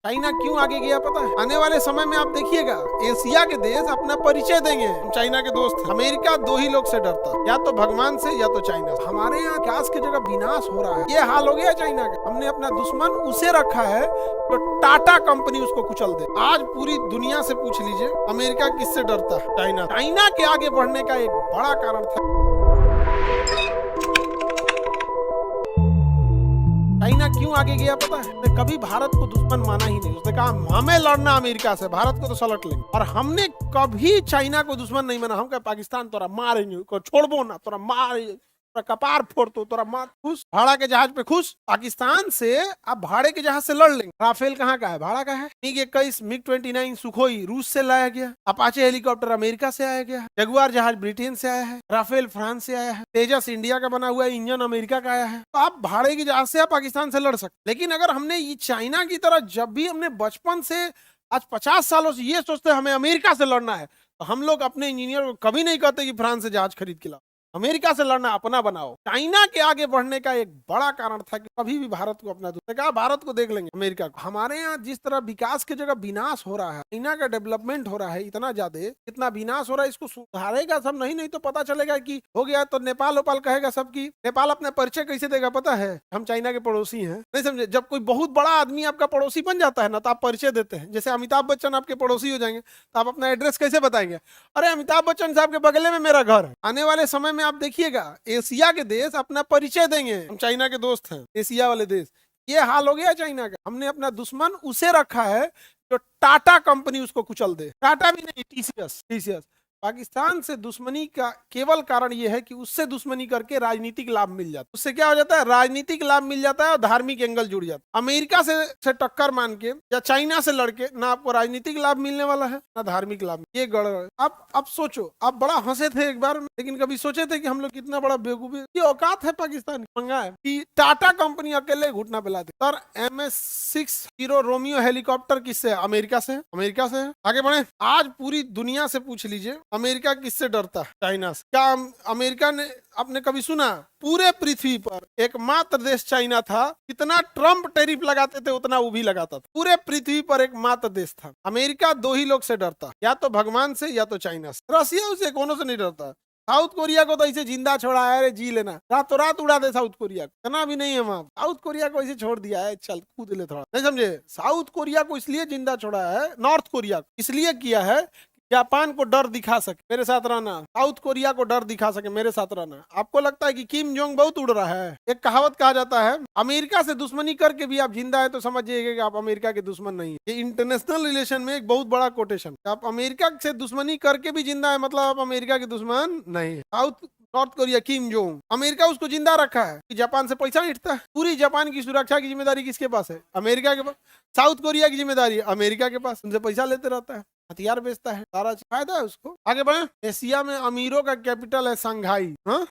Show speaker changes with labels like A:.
A: China क्यों आगे गया पता है? आने वाले समय में आप देखिएगा एशिया के देश अपना परिचय देंगे हम चाइना के दोस्त हैं। अमेरिका दो ही लोग से डरता है, या तो भगवान से या तो चाइना से। हमारे यहाँ विकास की जगह विनाश हो रहा है, ये हाल हो गया चाइना का। हमने अपना दुश्मन उसे रखा है तो टाटा कंपनी उसको कुचल दे। आज पूरी दुनिया से पूछ लीजिए अमेरिका किससे डरता है? चाइना। चाइना के आगे बढ़ने का एक बड़ा कारण था चाइना क्यों आगे गया पता है? उसने कभी भारत को दुश्मन माना ही नहीं। उसने कहा हमें लड़ना अमेरिका से, भारत को तो सलट लेंगे। और हमने कभी चाइना को दुश्मन नहीं माना। हम कहे पाकिस्तान तोरा मारेंगे, छोड़बो ना, तोरा मार कपार फोड़ तो तोरा मार। खुश भाड़ा के जहाज पे खुश। पाकिस्तान से आप भाड़े के जहाज से लड़ लेंगे। राफेल कहाँ का है? भाड़ा का है। MiG-21 MiG-29 सुखोई रूस से लाया गया। अपाचे हेलीकॉप्टर अमेरिका से आया गया। जगुआर जहाज ब्रिटेन से आया है। राफेल फ्रांस से आया है। तेजस इंडिया का बना हुआ इंजन अमेरिका का आया है। तो आप भाड़े के जहाज से आप पाकिस्तान से लड़ सकते। लेकिन अगर हमने ये चाइना की तरह जब भी हमने बचपन से आज 50 सालों से ये सोचते हमें अमेरिका से लड़ना है, तो हम लोग अपने इंजीनियर को कभी नहीं कहते कि फ्रांस से जहाज खरीद के लाओ। अमेरिका से लड़ना अपना बनाओ। चाइना के आगे बढ़ने का एक बड़ा कारण था कि कभी भी भारत को अपना दूसरे कहा भारत को देख लेंगे अमेरिका को। हमारे यहाँ जिस तरह विकास की जगह विनाश हो रहा है, चाइना का डेवलपमेंट हो रहा है इतना ज्यादा, इतना विनाश हो रहा है, इसको सुधारेगा सब नहीं तो पता चलेगा कि हो गया तो नेपाल ओपाल कहेगा सब की। नेपाल अपने परिचय कैसे देगा पता है? हम चाइना के पड़ोसी हैं। नहीं समझे? जब कोई बहुत बड़ा आदमी आपका पड़ोसी बन जाता है ना, तो आप परिचय देते हैं। जैसे अमिताभ बच्चन आपके पड़ोसी हो जाएंगे तो आप अपना एड्रेस कैसे बताएंगे? अरे अमिताभ बच्चन साहब के बगले में मेरा घर है। आने वाले समय में आप देखिएगा एशिया के देश अपना परिचय देंगे हम चाइना के दोस्त हैं। एशिया वाले देश, ये हाल हो गया चाइना का। हमने अपना दुश्मन उसे रखा है जो टाटा कंपनी उसको कुचल दे। टाटा भी नहीं, टीसीएस। पाकिस्तान से दुश्मनी का केवल कारण यह है कि उससे दुश्मनी करके राजनीतिक लाभ मिल जाता है। उससे क्या हो जाता है? राजनीतिक लाभ मिल जाता है और धार्मिक एंगल जुड़ जाता है। अमेरिका से टक्कर मान के या चाइना से लड़के ना आपको राजनीतिक लाभ मिलने वाला है ना धार्मिक लाभ। ये गड़बड़। अब सोचो, आप बड़ा हंसे थे एक बार, लेकिन कभी सोचे थे कि हम लोग कितना बड़ा बेवकूफी? ये औकात है पाकिस्तान की। मंगा है कि टाटा कंपनी अकेले घुटना पिला दे। Sir MS-6 hero Romeo helicopter किससे? अमेरिका से। आगे बढ़े। आज पूरी दुनिया से पूछ लीजिए अमेरिका किससे डरता है? चाइना से। क्या अमेरिका ने, आपने कभी सुना पूरे पृथ्वी पर एकमात्र देश चाइना था? कितना ट्रम्प टैरिफ लगाते थे उतना वो भी लगाता था। पूरे पृथ्वी पर एकमात्र देश था। अमेरिका दो ही लोग से डरता, या तो भगवान से या तो चाइना से। रसिया उसे कोनो से नहीं डरता। साउथ कोरिया को तो ऐसे जिंदा छोड़ा है, अरे जी लेना, रातों रात उड़ा दे साउथ कोरिया को। इतना भी नहीं है वहां। साउथ कोरिया को ऐसे छोड़ दिया है, चल कूद ले थोड़ा। नहीं समझे? साउथ कोरिया को इसलिए जिंदा छोड़ा है, नॉर्थ कोरिया को इसलिए किया है जापान को डर दिखा सके मेरे साथ रहना, साउथ कोरिया को डर दिखा सके मेरे साथ रहना। आपको लगता है कि किम जोंग बहुत उड़ रहा है? एक कहावत कहा जाता है, अमेरिका से दुश्मनी करके भी आप जिंदा है तो समझिएगा कि आप अमेरिका के दुश्मन नहीं है। ये इंटरनेशनल रिलेशन में एक बहुत बड़ा कोटेशन। आप अमेरिका से दुश्मनी करके भी जिंदा है मतलब आप अमेरिका के दुश्मन नहीं है। South north Korea Kim Jong, America उसको जिंदा रखा है कि जापान से पैसा इठता है। पूरी जापान की सुरक्षा की जिम्मेदारी किसके पास है? अमेरिका के पास। साउथ कोरिया की जिम्मेदारी अमेरिका के पास, उनसे पैसा लेते रहता है, हथियार बेचता है, सारा फायदा है उसको। आगे बढ़े। एशिया में अमीरों का कैपिटल है शंघाई। हाँ,